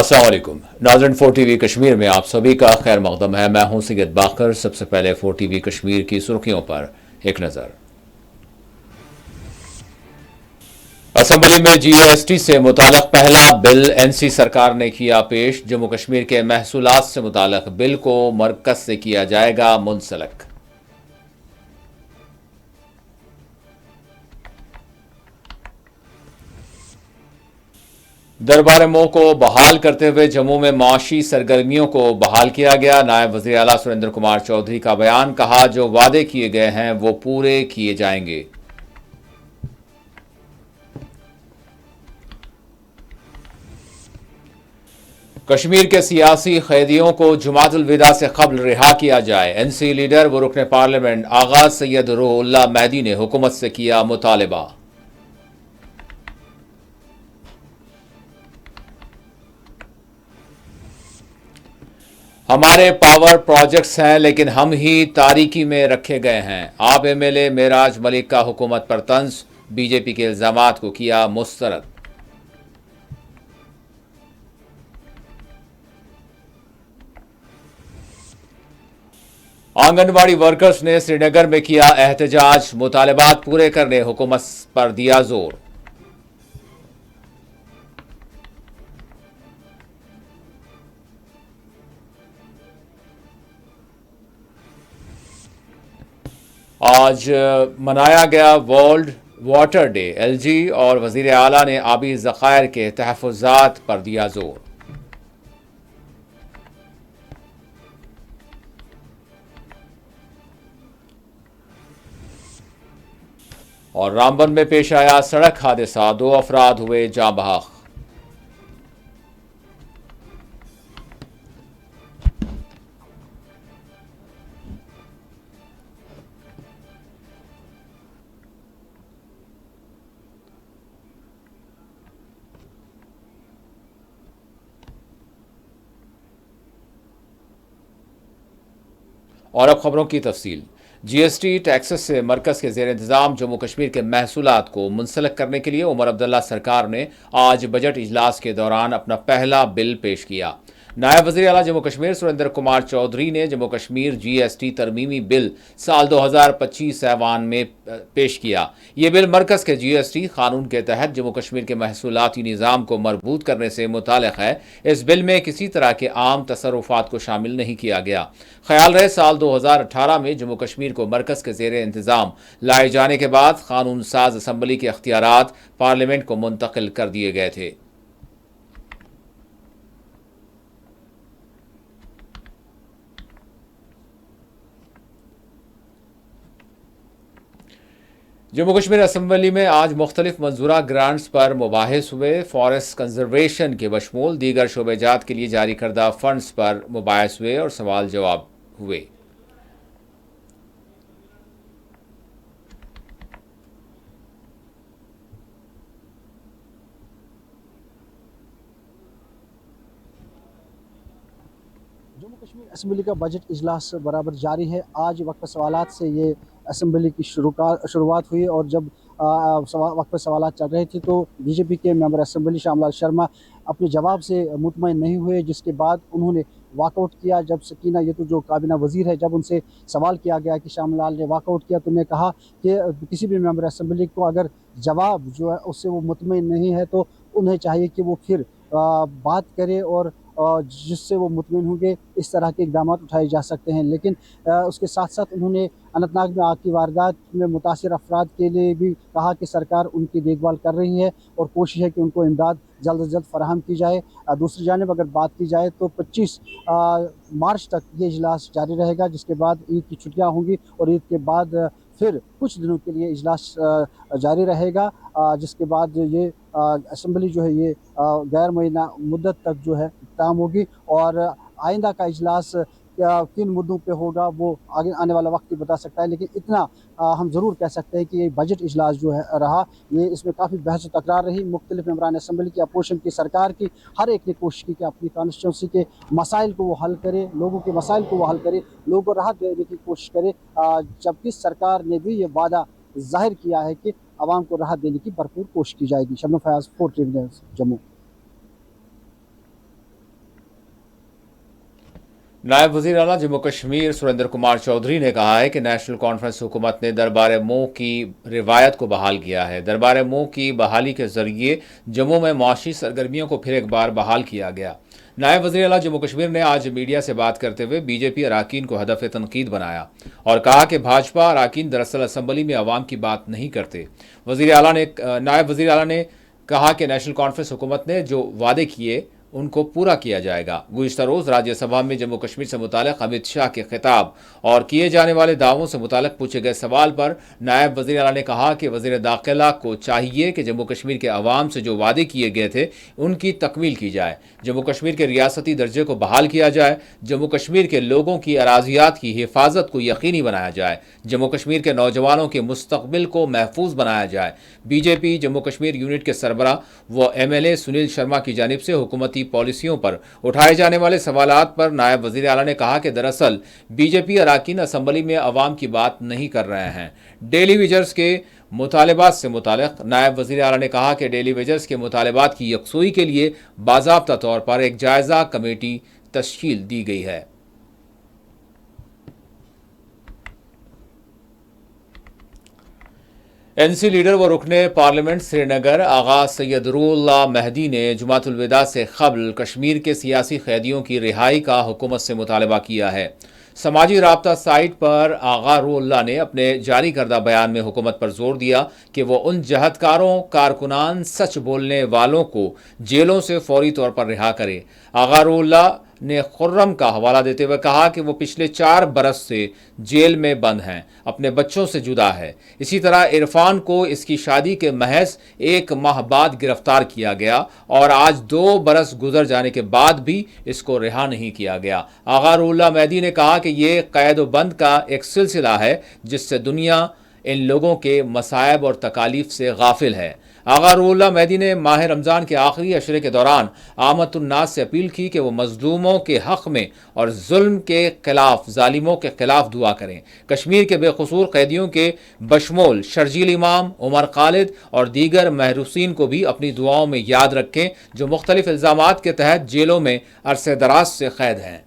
अस्सलाम वालेकुम नाज़रीन, 4 टीवी कश्मीर में आप सभी का खैर मकदम है। मैं हूं सैयद बाकर। सबसे पहले 4 टीवी कश्मीर की सुर्खियों पर एक नज़र। असम्बली में जीएसटी से मुताल्लिक़ पहला बिल एनसी सरकार ने किया पेश। जम्मू कश्मीर के महसूलात से मुताल्लिक़ बिल को मरकज़ से किया जाएगा मुंसलक। दरबार मो को बहाल करते हुए जम्मू में माशी सरगर्मियों को बहाल किया गया। नायब वज़ीर आला सुरेंद्र कुमार चौधरी का बयान, कहा जो वादे किए गए हैं वो पूरे किए जाएंगे। कश्मीर के सियासी कैदियों को जुमातुल विदा से कबल रिहा किया जाए। एनसी लीडर व रुकन पार्लियामेंट आगा सैयद रूहुल्लाह मेहदी ने हुकूमत से किया मुतालबा। हमारे पावर प्रोजेक्ट्स हैं लेकिन हम ही तारीकी में रखे गए हैं। आप एमएलए मेराज मलिक का हुकूमत पर तंज, बीजेपी के इल्जामात को किया मुस्तरद। आंगनबाड़ी वर्कर्स ने श्रीनगर में किया एहतजाज, मुतालबात पूरे करने हुकूमत पर दिया जोर। आज मनाया गया वर्ल्ड वाटर डे। एलजी और वजीर आला ने आबी ज़खायर के तहफ़्फ़ुज़ात पर दिया जोर। और रामबन में पेश आया सड़क हादसा, 2 अफराद हुए जाँ बहक। और अब खबरों की तफसील। जीएसटी टैक्सेस से मरकज़ के ज़ेर इंतज़ाम जम्मू कश्मीर के महसूलात को मुंसलक करने के लिए उमर अब्दुल्ला सरकार ने आज बजट इजलास के दौरान अपना पहला बिल पेश किया। नायब वज़ीर आला जम्मू कश्मीर सुरेंद्र कुमार चौधरी ने जम्मू कश्मीर जीएसटी तरमीमी बिल साल 2025 ऐवान में पेश किया। ये बिल मरकज़ के जीएसटी कानून के तहत जम्मू कश्मीर के महसूलाती निज़ाम को मरबूत करने से मुताल्लिक़ है। इस बिल में किसी तरह के आम तसर्रुफ़ात को शामिल नहीं किया गया। ख्याल रहे साल 2018 में जम्मू कश्मीर को मरकज़ के ज़ेर इंतज़ाम लाए जाने के बाद कानून साज असम्बली के अख्तियारात पार्लियामेंट को मुंतकिल कर दिए गए थे। जम्मू कश्मीर असम्बली में आज मुख्तलिफ मंजूरा ग्रांट्स पर मुबाहिस हुए। फॉरेस्ट कंजर्वेशन के बशमूल दीगर शोबेजात के लिए जारी करदा फंड्स पर मुबाहिस हुए और सवाल जवाब हुए। जम्मू कश्मीर असम्बली का बजट इजलास बराबर जारी है। आज वक्त सवालात से ये असम्बली की शुरुआत हुई और जब वक्त सवालात चल रहे थे तो बीजेपी के मेंबर असम्बली श्यामलाल शर्मा अपने जवाब से मुतमईन नहीं हुए, जिसके बाद उन्होंने वाकआउट किया। जब सकीना यतु जो काबीना वजीर है, जब उनसे सवाल किया गया कि श्यामलाल ने वाकआउट किया तो उन्होंने कहा कि किसी भी मेंबर असम्बली को अगर जवाब जो है उससे वो मुतमईन नहीं है तो उन्हें चाहिए कि वो फिर बात करे और जिससे वो मुतमिन होंगे इस तरह के इकदाम उठाए जा सकते हैं। लेकिन उसके साथ साथ उन्होंने अनंतनाग में आग की वारदात में मुतासिर अफराद के लिए भी कहा कि सरकार उनकी देखभाल कर रही है और कोशिश है कि उनको इमदाद जल्द से जल्द फराहम की जाए। दूसरी जानिब अगर बात की जाए तो 25 मार्च तक ये इजलास जारी रहेगा, जिसके बाद ईद की छुट्टियाँ होंगी और ईद के बाद फिर कुछ दिनों के लिए इजलास जारी रहेगा, जिसके बाद ये असम्बली जो है ये गैर मुअय्यना मुद्दत तक जो है काम होगी। और आइंदा का इजलास किन मुद्दों पे होगा वो आगे आने वाला वक्त ही बता सकता है, लेकिन इतना हम ज़रूर कह सकते हैं कि ये बजट इजलास जो है रहा, ये इसमें काफ़ी बहस तकरार रही। मुख्तलिफ मेंबरान असम्बली की, अपोजिशन की, सरकार की, हर एक ने कोशिश की कि अपनी कॉन्स्टिट्यूंसी के मसाइल को वो हल करे, लोगों के मसाइल को वो हल करे, लोगों को राहत देने की कोशिश करे, जबकि सरकार ने भी ये वादा जाहिर किया है कि आवाम को राहत देने की भरपूर कोशिश की जाएगी। Shabnam Fayaz, 4 TV news, Jammu. नायब वज़ीर आला जम्मू कश्मीर सुरेंद्र कुमार चौधरी ने कहा है कि नेशनल कॉन्फ्रेंस हुकूमत ने दरबार मूं की रिवायत को बहाल किया है। दरबार मूं की बहाली के जरिए जम्मू में मुआशी सरगर्मियों को फिर एक बार बहाल किया गया। नायब वज़ीर आला जम्मू कश्मीर ने आज मीडिया से बात करते हुए बीजेपी अरकान को हदफ तनकीद बनाया और कहा कि भाजपा अरकान दरअसल असम्बली में अवाम की बात नहीं करते। नायब वज़ीर आला ने कहा कि नेशनल कॉन्फ्रेंस हुकूमत ने जो वादे किए उनको पूरा किया जाएगा। गुज़िश्ता रोज़ राज्यसभा में जम्मू कश्मीर से मुताल्लिक़ अमित शाह के खिताब और किए जाने वाले दावों से मुताल्लिक़ पूछे गए सवाल पर नायब वज़ीर आला ने कहा कि वज़ीर दाखिला को चाहिए कि जम्मू कश्मीर के अवाम से जो वादे किए गए थे उनकी तकमील की जाए। जम्मू कश्मीर के रियासती दर्जे को बहाल किया जाए। जम्मू कश्मीर के लोगों की अराजियात की हिफाजत को यकीनी बनाया जाए। जम्मू कश्मीर के नौजवानों के मुस्तकबिल को महफूज बनाया जाए। बीजेपी जम्मू कश्मीर यूनिट के सरबरा व MLA सुनील शर्मा की जानिब से हुकूमती पॉलिसियों पर उठाए जाने वाले सवालात पर नायब वज़ीर आला ने कहा कि दरअसल बीजेपी अरकान असम्बली में अवाम की बात नहीं कर रहे हैं। डेली वेजर्स के मुतालबात से मुताल्लिक़ नायब वज़ीर आला ने कहा कि डेली वेजर्स के मुतालबात की यकसुई के लिए बाज़ाब्ता तौर पर एक जायज़ा कमेटी तश्कील दी गई है। NC लीडर व रुकने पार्लियामेंट श्रीनगर आगा सैयदरुल्लाह महदी ने जुमातुल विदा से क़ब्ल कश्मीर के सियासी कैदियों की रिहाई का हुकूमत से मुतालबा किया है। समाजी राब्ता साइट पर आगा रुल्लाह ने अपने जारी करदा बयान में हुकूमत पर जोर दिया कि वह उन जहदकारों कारकुनान सच बोलने वालों को जेलों से फौरी तौर पर रिहा करे। आगा रुल्लाह ने खुर्रम का हवाला देते हुए कहा कि वो पिछले 4 बरस से जेल में बंद हैं, अपने बच्चों से जुदा है। इसी तरह इरफान को इसकी शादी के महज 1 माह बाद गिरफ्तार किया गया और आज 2 बरस गुजर जाने के बाद भी इसको रिहा नहीं किया गया। आगा रुल्लाह मैदी ने कहा कि ये कैद व बंद का एक सिलसिला है जिससे दुनिया इन लोगों के मसायब और तकालीफ से गाफिल है। आगा रुल्लाह मैदी ने माह रमज़ान के आखिरी अशरे के दौरान आमतुन्नास से अपील की कि वो मजलूमों के हक़ में और जुल्म के खिलाफ जालिमों के खिलाफ दुआ करें। कश्मीर के बेकसूर कैदियों के बशमोल शर्जील इमाम, उमर खालिद और दीगर महरूसीन को भी अपनी दुआओं में याद रखें जो मुख्तलिफ इल्ज़ामात के तहत जेलों में अरसे दराज से कैद हैं।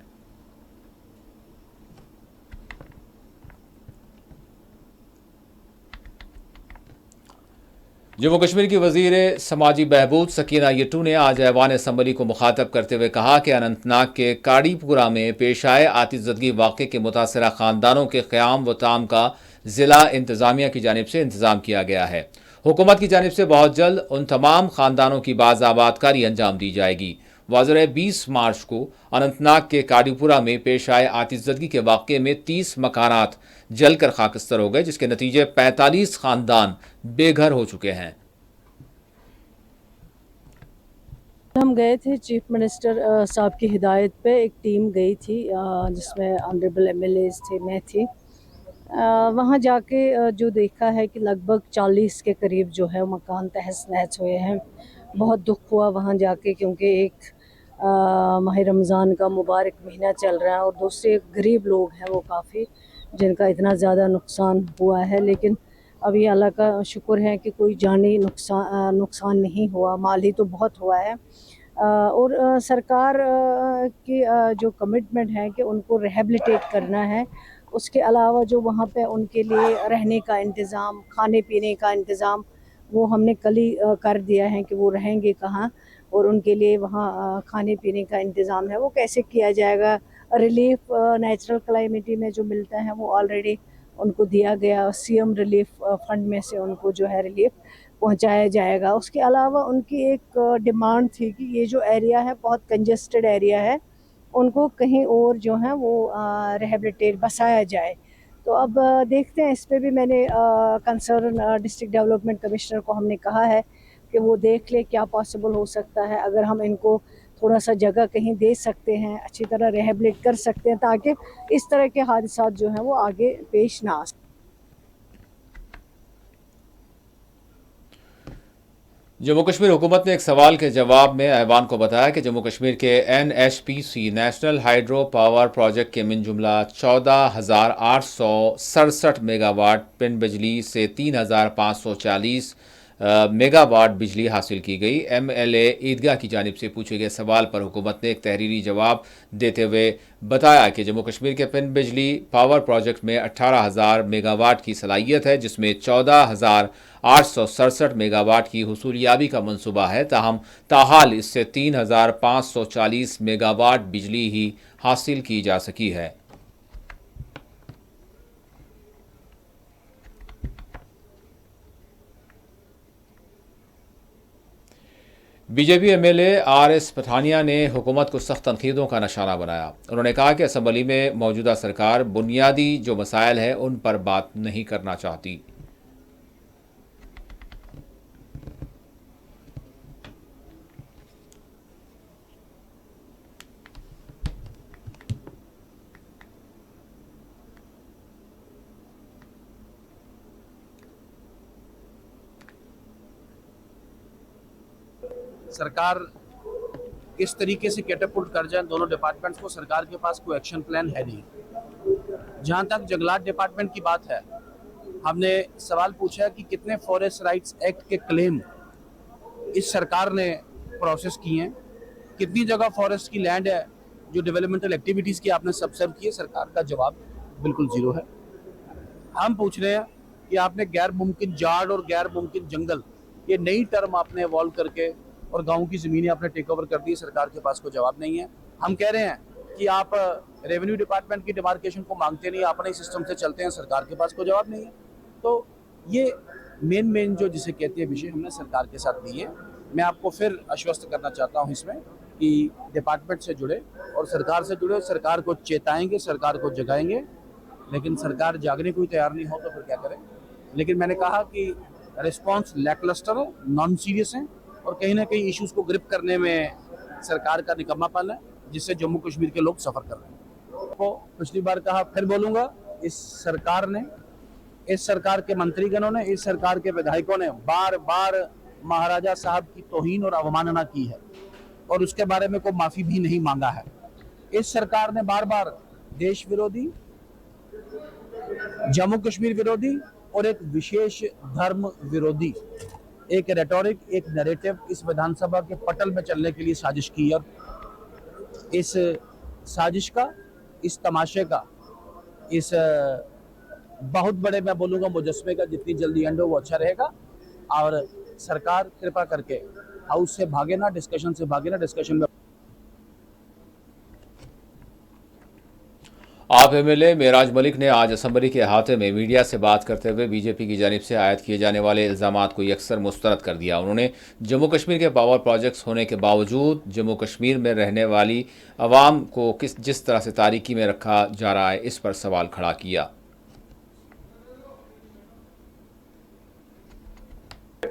जम्मू कश्मीर की वज़ीर समाजी बहबूद सकीना यट्टू ने आज ऐवान असम्बली को मुखातब करते हुए कहा कि अनंतनाग के काड़ीपुरा में पेश आए आतिशज़दगी वाक़े के मुतासरा ख़ानदानों के क़याम व ताम का ज़िला इंतज़ामिया की जानिब से इंतज़ाम किया गया है। हुकूमत की जानिब से बहुत जल्द उन तमाम ख़ानदानों की बाज़ाबादकारी अंजाम दी जाएगी। वाज़ह है 20 मार्च को अनंतनाग के काड़ीपुरा में पेश आए आतिशज़दगी के वाक़े में 30 मकानात जलकर खाकस्तर हो गए, जिसके नतीजे 45 ख़ानदान बेघर हो चुके हैं। हम गए थे चीफ मिनिस्टर साहब की हिदायत पे एक टीम गई थी जिसमें ऑनरेबल MLAs थे, मैं थी। वहाँ जाके जो देखा है कि लगभग 40 के करीब जो है मकान तहस नहस हुए हैं। बहुत दुख हुआ वहाँ जाके, क्योंकि एक माह रमज़ान का मुबारक महीना चल रहा है और दूसरे गरीब लोग हैं वो काफ़ी, जिनका इतना ज़्यादा नुकसान हुआ है। लेकिन अभी अल्लाह का शुक्र है कि कोई जानी नुकसान नहीं हुआ, माली तो बहुत हुआ है। और सरकार की जो कमिटमेंट है कि उनको रिहेबिलिटेट करना है, उसके अलावा जो वहाँ पे उनके लिए रहने का इंतज़ाम, खाने पीने का इंतज़ाम, वो हमने कल ही कर दिया है कि वो रहेंगे कहाँ और उनके लिए वहाँ खाने पीने का इंतज़ाम है वो कैसे किया जाएगा। रिलीफ नेचुरल क्लाइमिटी में जो मिलता है वो ऑलरेडी उनको दिया गया, CM रिलीफ फंड में से उनको जो है रिलीफ पहुंचाया जाएगा। उसके अलावा उनकी एक डिमांड थी कि ये जो एरिया है बहुत कंजेस्टेड एरिया है, उनको कहीं और जो है वो रिहेबिलिटेट बसाया जाए। तो अब देखते हैं, इस पे भी मैंने कंसर्न डिस्ट्रिक्ट डेवलपमेंट कमिश्नर को हमने कहा है कि वो देख ले क्या पॉसिबल हो सकता है। अगर हम इनको थोड़ा सा जगह कहीं दे सकते हैं, अच्छी तरह रिहेबिलिट कर सकते हैं, ताकि इस तरह के हादसा जो हैं वो आगे पेश ना आ सकें। जम्मू कश्मीर हुकूमत ने एक सवाल के जवाब में ऐवान को बताया कि जम्मू कश्मीर के NHPC national hydro power project के मिन जुमला 14,867 मेगावाट पिन बिजली से 3,540 मेगावाट बिजली हासिल की गई। एमएलए ईदगाह की जानिब से पूछे गए सवाल पर हुकूमत ने एक तहरीरी जवाब देते हुए बताया कि जम्मू कश्मीर के पिन बिजली पावर प्रोजेक्ट में 18,000 मेगावाट की सलाहियत है, जिसमें 14,867 मेगावाट की हुसूलियाबी का मंसूबा है। ताहाल इससे 3,540 मेगावाट बिजली ही हासिल की जा सकी है। बीजेपी एमएलए आरएस पठानिया ने हुकूमत को सख्त तनकीदों का निशाना बनाया। उन्होंने कहा कि असम्बली में मौजूदा सरकार बुनियादी जो मसाइल हैं उन पर बात नहीं करना चाहती। सरकार किस तरीके से कैटापुल्ट कर जाए दोनों डिपार्टमेंट्स को, सरकार के पास कोई एक्शन प्लान है नहीं। जहां तक जंगलात डिपार्टमेंट की बात है, हमने सवाल पूछा कि कितने फॉरेस्ट राइट्स एक्ट के क्लेम इस सरकार ने प्रोसेस किए हैं, कितनी जगह फॉरेस्ट की लैंड है जो डेवलपमेंटल एक्टिविटीज़ की आपने सबसर्व की है। सरकार का जवाब बिल्कुल ज़ीरो है। हम पूछ रहे हैं कि आपने गैर मुमकिन जाड़ और गैर मुमकिन जंगल, ये नई टर्म आपने इवॉल्व करके और गाँव की ज़मीनें आपने टेक ओवर कर दी, सरकार के पास कोई जवाब नहीं है। हम कह रहे हैं कि आप रेवेन्यू डिपार्टमेंट की डिमार्केशन को मांगते नहीं, अपने सिस्टम से चलते हैं, सरकार के पास कोई जवाब नहीं है। तो ये मेन जो जिसे कहते हैं विषय हमने सरकार के साथ लिए। मैं आपको फिर आश्वस्त करना चाहता हूँ इसमें कि डिपार्टमेंट से जुड़े और सरकार से जुड़े, सरकार को चेताएंगे, सरकार को जगाएंगे, लेकिन सरकार जागने को ही तैयार नहीं हो तो फिर क्या करें। लेकिन मैंने कहा कि रिस्पॉन्स लैकलस्टर है, नॉन सीरियस है और कहीं ना कहीं इश्यूज को ग्रिप करने में सरकार का निकम्मापन है, जिससे जम्मू कश्मीर के लोग सफ़र कर रहे हैं। तो पिछली बार कहा, फिर बोलूँगा, इस सरकार ने, इस सरकार के मंत्रीगणों ने, इस सरकार के विधायकों ने बार बार महाराजा साहब की तौहीन और अवमानना की है और उसके बारे में कोई माफ़ी भी नहीं मांगा है। इस सरकार ने बार बार देश विरोधी, जम्मू कश्मीर विरोधी और एक विशेष धर्म विरोधी एक रेटोरिक, एक नैरेटिव इस विधानसभा के पटल में चलने के लिए साजिश की। और इस साजिश का, इस तमाशे का, इस बहुत बड़े मैं बोलूँगा मुजस्मे का जितनी जल्दी एंड हो वो अच्छा रहेगा। और सरकार कृपा करके हाउस से भागे ना, डिस्कशन से भागे ना, डिस्कशन में। आप एमएलए मेराज मलिक ने आज असम्बली के अहाते में मीडिया से बात करते हुए बीजेपी की जानिब से आयद किए जाने वाले इल्ज़ामात को यकसर मुस्तरद कर दिया। उन्होंने जम्मू कश्मीर के पावर प्रोजेक्ट्स होने के बावजूद जम्मू कश्मीर में रहने वाली आवाम को जिस तरह से तारीकी में रखा जा रहा है, इस पर सवाल खड़ा किया।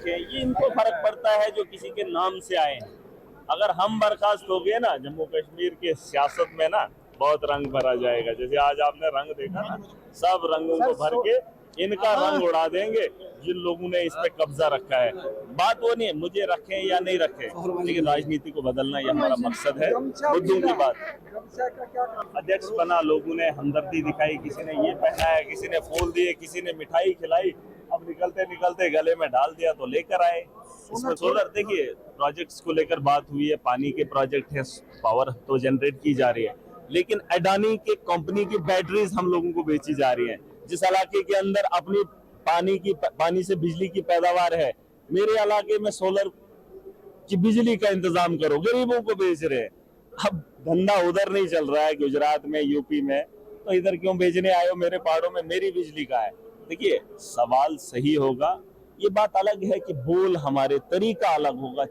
ये इनको फर्क पड़ता है जो किसी के नाम से आए हैं। अगर हम बर्खास्त हो गए ना, जम्मू कश्मीर के सियासत में ना बहुत रंग भरा जाएगा। जैसे आज आपने रंग देखा ना, सब रंगों को भर के इनका रंग उड़ा देंगे जिन लोगों ने इस पे कब्जा रखा है। बात वो नहीं है मुझे रखें या नहीं रखें, लेकिन राजनीति को बदलना ये हमारा मकसद है। मुद्दों की बात, अध्यक्ष बना, लोगों ने हमदर्दी दिखाई, किसी ने ये पहनाया, किसी ने फूल दिए, किसी ने मिठाई खिलाई, अब निकलते निकलते गले में डाल दिया तो लेकर आए। इसमें सोलर, देखिए प्रोजेक्ट्स को लेकर बात हुई है, पानी के प्रोजेक्ट है, पावर तो जनरेट की जा रही है, लेकिन अडानी के कंपनी की बैटरीज हम लोगों को बेची जा रही हैं। जिस इलाके के अंदर अपनी पानी से बिजली की पैदावार है, मेरे इलाके में सोलर की बिजली का इंतजाम करो, गरीबों को बेच रहे हैं। अब धंधा उधर नहीं चल रहा है, गुजरात में, यूपी में, तो इधर क्यों बेचने आए हो? मेरे पहाड़ों में मेरी बिजली का है। देखिए सवाल सही होगा, ये बात अलग है कि बोल हमारे तरीका अलग होगा,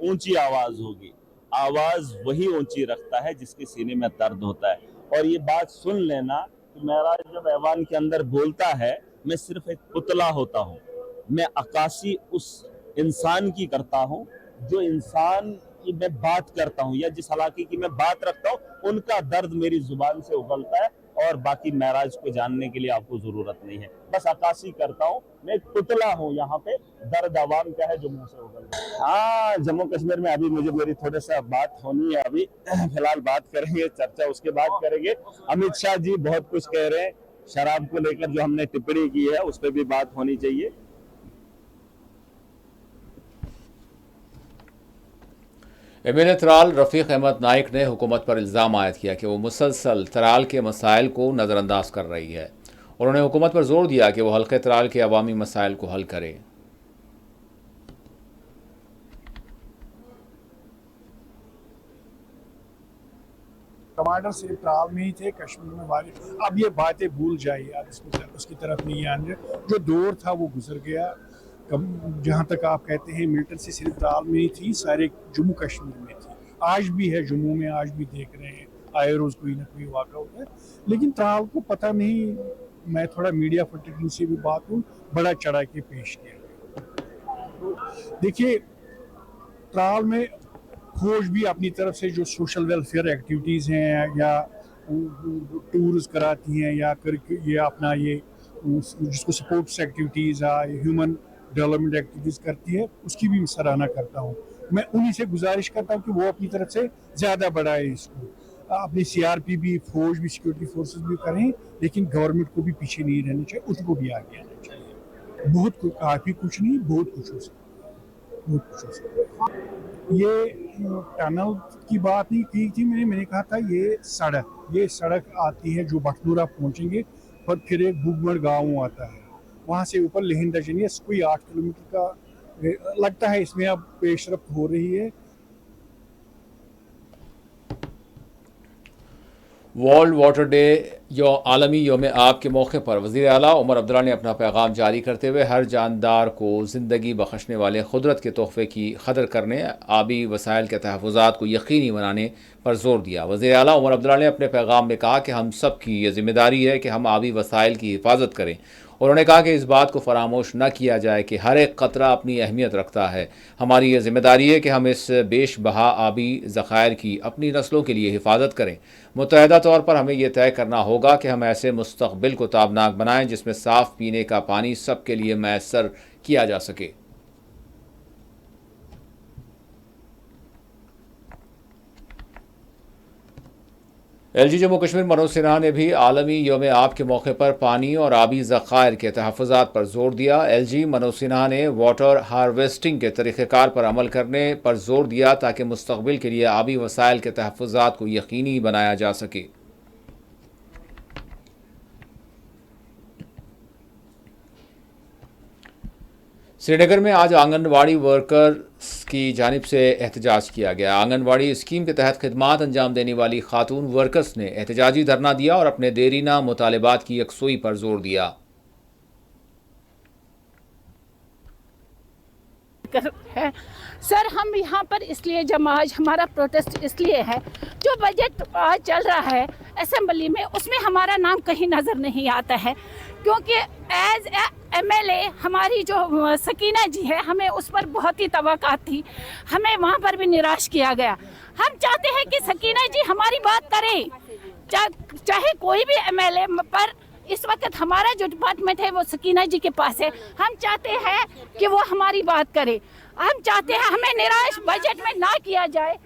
ऊंची आवाज होगी। आवाज वही ऊंची रखता है जिसके सीने में दर्द होता है। और ये बात सुन लेना कि मेरा जब ऐवान के अंदर बोलता है, मैं सिर्फ एक पुतला होता हूँ, मैं अक्कासी उस इंसान की करता हूँ जो इंसान की मैं बात करता हूँ या जिस इलाके की मैं बात रखता हूँ, उनका दर्द मेरी जुबान से उगलता है। और बाकी महराज को जानने के लिए आपको जरूरत नहीं है, बस अक्कासी करता हूँ, मैं एक पुतला हूँ। यहाँ पे दर्द आवाम का है जो मुंह से उगलता है। हाँ, जम्मू कश्मीर में अभी मेरी थोड़ा सा बात होनी है, अभी फिलहाल बात करेंगे, चर्चा उसके बाद करेंगे। अमित शाह जी बहुत कुछ कह रहे हैं, शराब को लेकर जो हमने टिप्पणी की है उस पर भी बात होनी चाहिए। एमएलए त्राल रफ़ीक अहमद नाइक ने हुकूमत पर इल्ज़ाम आयद किया कि वो मुसलसल त्राल के मसाइल को नज़रअंदाज कर रही है। उन्होंने हुकूमत पर जोर दिया कि वो हल्के त्राल के अवामी मसाइल को हल करे। टमाटर सिर्फ त्राल में ही थे, कश्मीर में बारिश। अब ये बातें भूल जाइए, आप उसकी तरफ नहीं आने। जो दौर था वो गुजर गया। जहाँ तक आप कहते हैं मिलिटेंसी सिर्फ त्राल में ही थी, सारे जम्मू कश्मीर में थी, आज भी है जम्मू में, आज भी देख रहे हैं आए रोज कोई ना कोई वाक़ा होता है। लेकिन त्राल को पता नहीं, मैं थोड़ा मीडिया फटिंग से भी बात हूँ, बड़ा चढ़ा के पेश किया। देखिए त्राल में फौज भी अपनी तरफ से जो सोशल वेलफेयर एक्टिविटीज़ हैं या टूर्स कराती हैं या ये अपना ये जिसको स्पोर्ट्स एक्टिविटीज़ है, ह्यूमन डेवलपमेंट एक्टिविटीज़ करती है, उसकी भी सराहना करता हूँ। मैं उन्हीं से गुजारिश करता हूँ कि वो अपनी तरफ से ज़्यादा बढ़ाए इसको। अपनी सीआरपी भी, फौज भी, सिक्योरिटी फोर्सेस भी करें, लेकिन गवर्नमेंट को भी पीछे नहीं रहना चाहिए, उनको भी आगे आना चाहिए। बहुत काफ़ी कुछ नहीं, बहुत कुछ हो सकता है, बहुत कुछ हो सकता है। ये टनल की बात नहीं की थी मैंने कहा था ये सड़क आती है जो बखनूरा पहुँचेंगे, और फिर एक बुगमड़ गाँव आता है, वहाँ से ऊपर लेहिंदा चलिए, कोई 8 किलोमीटर का लगता है। इसमें अब पेशरफ्त हो रही है। वर्ल्ड वाटर डे आलमी योम आब के मौके पर वज़ीर आला उमर अब्दुल्ला ने अपना पैगाम जारी करते हुए हर जानदार को ज़िंदगी बख्शने वाले कुदरत के तोहफ़े की कदर करने, आबी वसाइल के तहफ़्फ़ुज़ात को यकीनी बनाने पर जोर दिया। वज़ीर आला उमर अब्दुल्ला ने अपने पैगाम में कहा कि हम सब की ये ज़िम्मेदारी है कि हम आबी वसाइल की हिफाजत करें। उन्होंने कहा कि इस बात को फरामोश न किया जाए कि हर एक क़तरा अपनी अहमियत रखता है। हमारी ये ज़िम्मेदारी है कि हम इस बेश बहा आबी ज़ख़ायर की अपनी नस्लों के लिए हिफाजत करें। मुत्तहदा तौर पर हमें यह तय करना होगा कि हम ऐसे मुस्तक़बिल को ताबनाक बनाएं जिसमें साफ़ पीने का पानी सबके लिए मैसर किया जा सके। LG जम्मू कश्मीर मनोज सिन्हा ने भी आलमी योम आब के मौके पर पानी और आबी ज़ख़ायर के तहफ़्फ़ुज़ात पर जोर दिया। LG मनोज सिन्हा ने वाटर हार्वेस्टिंग के तरीक़ेकार पर अमल करने पर जोर दिया ताकि मुस्तक़बिल के लिए आबी वसाइल के तहफ़्फ़ुज़ात को यकीनी बनाया जा सके। श्रीनगर में आज आंगनवाड़ी वर्कर्स की जानिब से एहतजाज किया गया। आंगनवाड़ी स्कीम के तहत खिदमात अंजाम देने वाली खातून वर्कर्स ने एहतजाजी धरना दिया और अपने देरीना मुतालिबात की यकसुई पर जोर दिया। है सर, हम यहाँ पर इसलिए जमा, आज हमारा प्रोटेस्ट इसलिए है, जो बजट आज चल रहा है असेंबली में, उसमें हमारा नाम कहीं नज़र नहीं आता है, क्योंकि एज MLA हमारी जो सकीना जी है, हमें उस पर बहुत ही तवक्कुआत थी, हमें वहाँ पर भी निराश किया गया। हम चाहते हैं कि सकीना जी हमारी बात करें, चाहे कोई भी MLA, पर इस वक्त हमारा जो डिपार्टमेंट है वो सकीना जी के पास है। हम चाहते हैं कि वो हमारी बात करे। हम चाहते हैं हमें निराश बजट में ना किया जाए,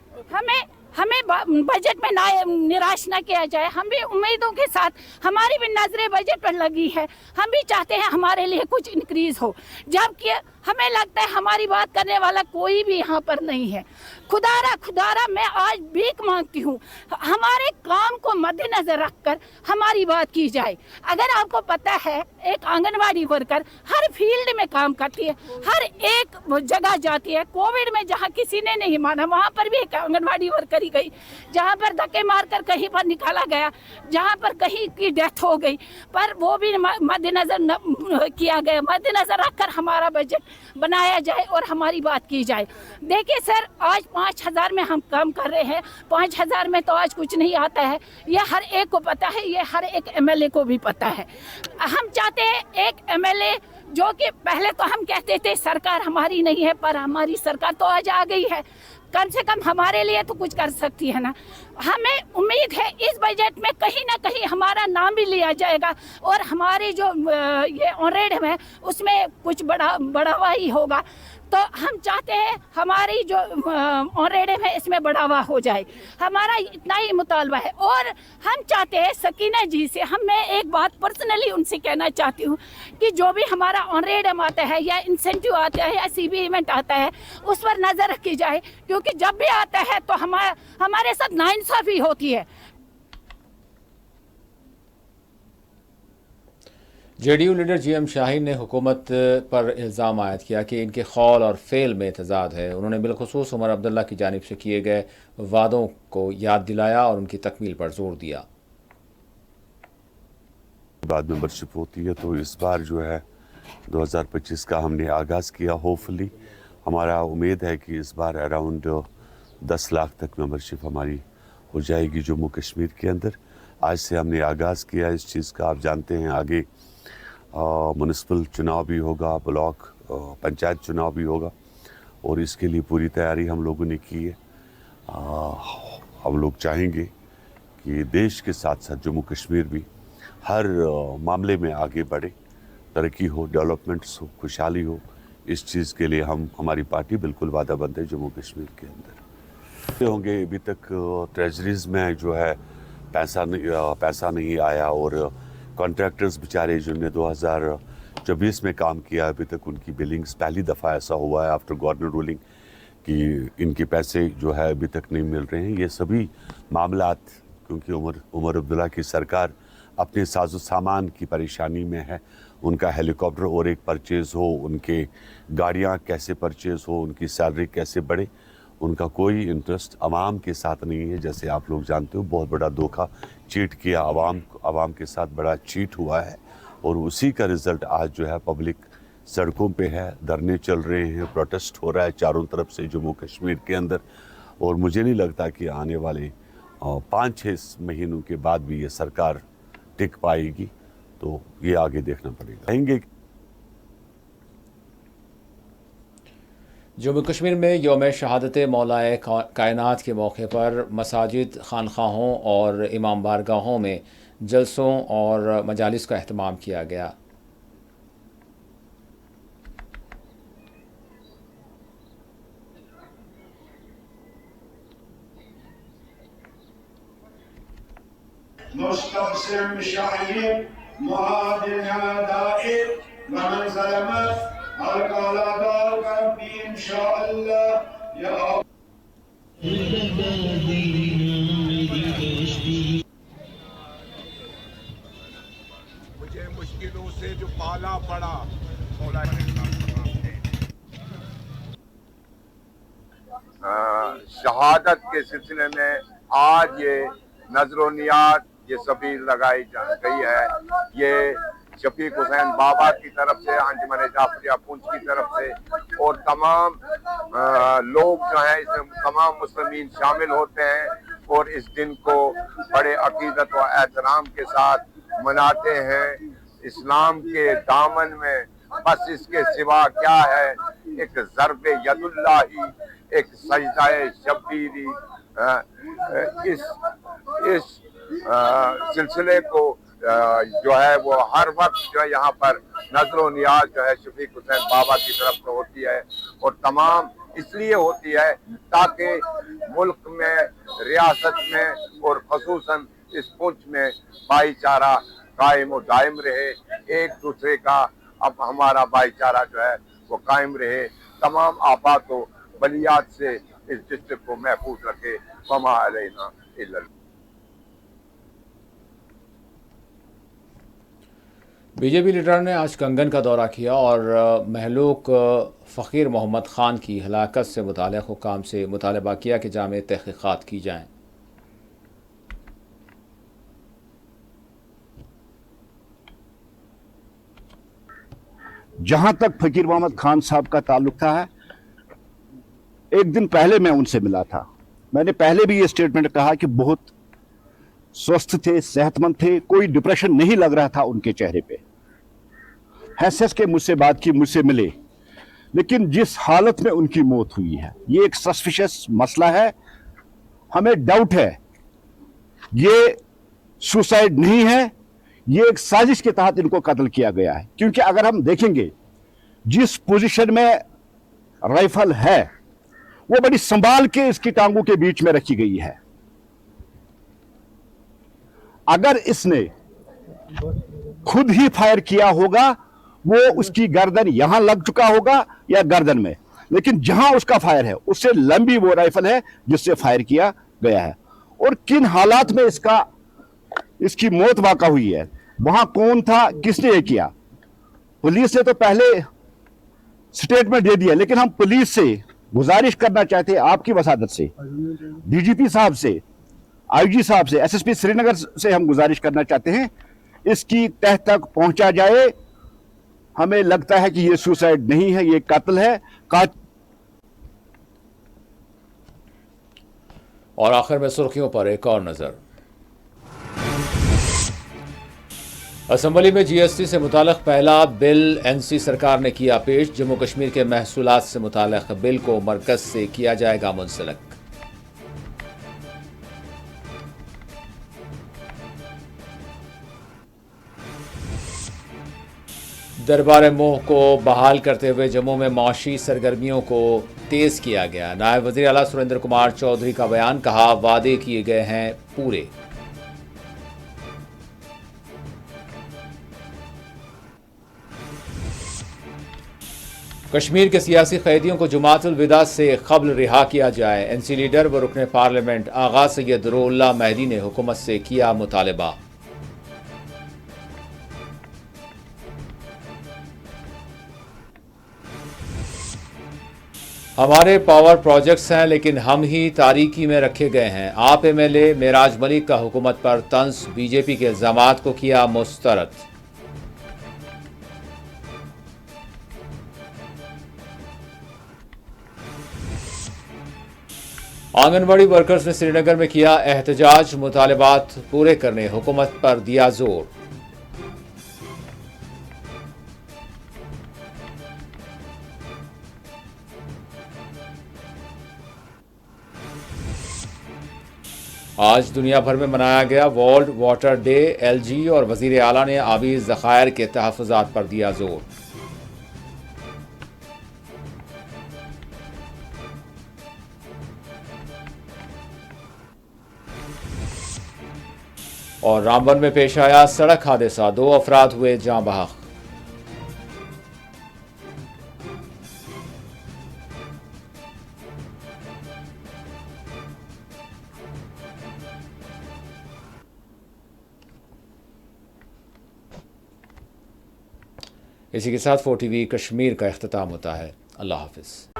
हमें बजट में ना निराश ना किया जाए। हम भी उम्मीदों के साथ, हमारी भी नजरें बजट पर लगी है, हम भी चाहते हैं हमारे लिए कुछ इंक्रीज हो, जबकि हमें लगता है हमारी बात करने वाला कोई भी यहाँ पर नहीं है। खुदारा मैं आज भीख मांगती हूँ, हमारे काम को मद्देनजर रखकर हमारी बात की जाए। अगर आपको पता है, एक आंगनवाड़ी वर्कर हर फील्ड में काम करती है, हर एक जगह जाती है। कोविड में जहाँ किसी ने नहीं माना, वहाँ पर भी एक आंगनवाड़ी वर्कर ही गई, जहाँ पर धक्के मारकर कहीं पर निकाला गया, जहाँ पर कहीं की डेथ हो गई, पर वो भी मद्देनजर किया गया। मद्देनजर रखकर हमारा बजट बनाया जाए और हमारी बात की जाए। देखिए सर, आज 5000 में हम काम कर रहे हैं, 5000 में तो आज कुछ नहीं आता है, ये हर एक को पता है, ये हर एक MLA को भी पता है। हम चाहते हैं एक MLA, जो कि पहले तो हम कहते थे सरकार हमारी नहीं है, पर हमारी सरकार तो आज आ गई है, कम से कम हमारे लिए तो कुछ कर सकती है ना। हमें उम्मीद है इस बजट में कहीं ना कहीं हमारा नाम भी लिया जाएगा और हमारे जो ये ऑनरेड है उसमें कुछ बढ़ावा ही होगा, तो हम चाहते हैं हमारी जो ऑनरेडियम है इसमें बढ़ावा हो जाए, हमारा इतना ही मुतालबा है। और हम चाहते हैं सकीना जी से, मैं एक बात पर्सनली उनसे कहना चाहती हूँ कि जो भी हमारा ऑनरेडियम आता है या इंसेंटिव आता है या सीबी इवेंट आता है उस पर नज़र रखी जाए, क्योंकि जब भी आता है तो हमारे साथ नाइंसाफ़ी होती है। जेडीयू लीडर जीएम शाहीन ने हुकूमत पर इल्ज़ाम आयद किया कि इनके कौल और फेल में तजाद है। उन्होंने बिलखुसूस उमर अब्दुल्ला की जानिब से किए गए वादों को याद दिलाया और उनकी तकमील पर जोर दिया। बाद मेंबरशिप होती है तो इस बार जो है 2025 का हमने आगाज़ किया। होपफुली हमारा उम्मीद है कि इस बार अराउंड 10 लाख तक मेंबरशिप हमारी हो जाएगी जम्मू कश्मीर के अंदर। आज से हमने आगाज़ किया इस चीज़ का। आप जानते हैं आगे म्युनिसिपल चुनाव भी होगा, ब्लॉक पंचायत चुनाव भी होगा और इसके लिए पूरी तैयारी हम लोगों ने की है। हम लोग चाहेंगे कि देश के साथ साथ जम्मू कश्मीर भी हर मामले में आगे बढ़े, तरक्की हो, डेवलपमेंट्स हो, खुशहाली हो। इस चीज़ के लिए हमारी पार्टी बिल्कुल वादाबंद है जम्मू कश्मीर के अंदर। होंगे अभी तक ट्रेजरीज में जो है पैसा नहीं आया और कॉन्ट्रैक्टर्स बेचारे जिनने 2024 में काम किया अभी तक उनकी बिलिंग्स पहली दफ़ा ऐसा हुआ है आफ्टर गवर्नर रूलिंग कि इनके पैसे जो है अभी तक नहीं मिल रहे हैं। ये सभी मामलात क्योंकि उमर अब्दुल्ला की सरकार अपने साजो सामान की परेशानी में है। उनका हेलीकॉप्टर और एक परचेज़ हो, उनके गाड़ियाँ कैसे परचेज़ हो, उनकी सैलरी कैसे बढ़े, उनका कोई इंटरेस्ट आवाम के साथ नहीं है। जैसे आप लोग जानते हो बहुत बड़ा धोखा चीट किया, आवाम के साथ बड़ा चीट हुआ है और उसी का रिज़ल्ट आज जो है पब्लिक सड़कों पे है, धरने चल रहे हैं, प्रोटेस्ट हो रहा है चारों तरफ से जम्मू कश्मीर के अंदर। और मुझे नहीं लगता कि आने वाले 5-6 महीनों के बाद भी ये सरकार टिक पाएगी, तो ये आगे देखना पड़ेगा। कहेंगे जम्मू कश्मीर में यौम शहादत मौलाए कायनात के मौके पर मसाजिद, खानखाहों और इमाम बारगाहों में जलसों और मजालिस का अहतमाम किया गया। मुझे मुश्किलों से जो पाला पड़ा शहादत के सिलसिले में आज ये नजर नियाज ये सभी लगाई गई है। ये शफीक हुसैन बाबा की तरफ से, अंजुमन जाफरिया पुंछ की तरफ से और तमाम लोग जो हैं इसमें तमाम मुस्लिमीन शामिल होते हैं और इस दिन को बड़े अकीदत व एहतराम के साथ मनाते हैं। इस्लाम के दामन में बस इसके सिवा क्या है, एक ज़रबे यदुल्लाही, एक सजदाए शब्बीरी। इस सिलसिले को जो है वो हर वक्त जो है यहाँ पर नजर नियाज जो है शफीक हुसैन बाबा की तरफ से होती है और तमाम इसलिए होती है ताकि मुल्क में, रियासत में और खसूसन इस पुंछ में भाईचारा कायम और दायम रहे। एक दूसरे का अब हमारा भाईचारा जो है वो कायम रहे, तमाम आफात व बलियात से इस डिस्ट्रिक्ट को महफूज रखे। वमा अलैना इल्लल। बीजेपी लीडर ने आज कंगन का दौरा किया और महलूक फ़कीर मोहम्मद ख़ान की हलाकत से मुताल्लिक़ हुक्काम से मुतालबा किया कि जामे तहक़ीक़ात की जाएँ। जहां तक फ़कीर मोहम्मद ख़ान साहब का ताल्लुक था, एक दिन पहले मैं उनसे मिला था। मैंने पहले भी ये स्टेटमेंट कहा कि बहुत स्वस्थ थे, सेहतमंद थे, कोई डिप्रेशन नहीं लग रहा था उनके चेहरे पे। हैसियत के मुझसे बात की, मुझसे मिले, लेकिन जिस हालत में उनकी मौत हुई है ये एक सस्पिशियस मसला है। हमें डाउट है ये सुसाइड नहीं है, ये एक साजिश के तहत इनको कत्ल किया गया है। क्योंकि अगर हम देखेंगे जिस पोजीशन में राइफल है वो बड़ी संभाल के इसकी टांगों के बीच में रखी गई है। अगर इसने खुद ही फायर किया होगा वो उसकी गर्दन यहां लग चुका होगा या गर्दन में, लेकिन जहां उसका फायर है उससे लंबी वो राइफल है जिससे फायर किया गया है। और किन हालात में इसकी मौत वाक़ा हुई है, वहां कौन था, किसने ये किया। पुलिस ने तो पहले स्टेटमेंट दे दिया, लेकिन हम पुलिस से गुजारिश करना चाहते हैं, आपकी वसादत से, डीजीपी साहब से, आईजी साहब से, एसएसपी श्रीनगर से हम गुजारिश करना चाहते हैं इसकी तह तक पहुंचा जाए। हमें लगता है कि ये सुसाइड नहीं है, ये कत्ल है। और आखिर में सुर्खियों पर एक और नजर। असेंबली में जीएसटी से मुताल्लिक पहला बिल एनसी सरकार ने किया पेश। जम्मू कश्मीर के महसूलात से मुताल्लिक बिल को मरकज से किया जाएगा मुंसलिक। दरबार मोह को बहाल करते हुए जम्मू में माशी सरगर्मियों को तेज किया गया। नायब वज़ीर आला सुरेंद्र कुमार चौधरी का बयान, कहा वादे किए गए हैं पूरे। कश्मीर के सियासी कैदियों को जुमातुल विदा से क़ब्ल रिहा किया जाए। एनसी लीडर व रुकने पार्लियामेंट आगा सैयद रुहुल्लाह मेहदी ने हुकूमत से किया मुतालबा। हमारे पावर प्रोजेक्ट्स हैं लेकिन हम ही तारीकी में रखे गए हैं। आप एमएलए मेराज मलिक का हुकूमत पर तंज, बीजेपी के इल्जामात को किया मुस्तरद। आंगनबाड़ी वर्कर्स ने श्रीनगर में किया एहतजाज, मुतालबात पूरे करने हुकूमत पर दिया जोर। आज दुनिया भर में मनाया गया वर्ल्ड वाटर डे। एलजी और वजीर आला ने आबी ज़खायर के तहफ़्फ़ुज़ात पर दिया जोर। और रामबन में पेश आया सड़क हादसा, 2 अफराद हुए जाँ बहक। इसी के साथ 4TV कश्मीर का इख्तिताम होता है। अल्लाह हाफिज़।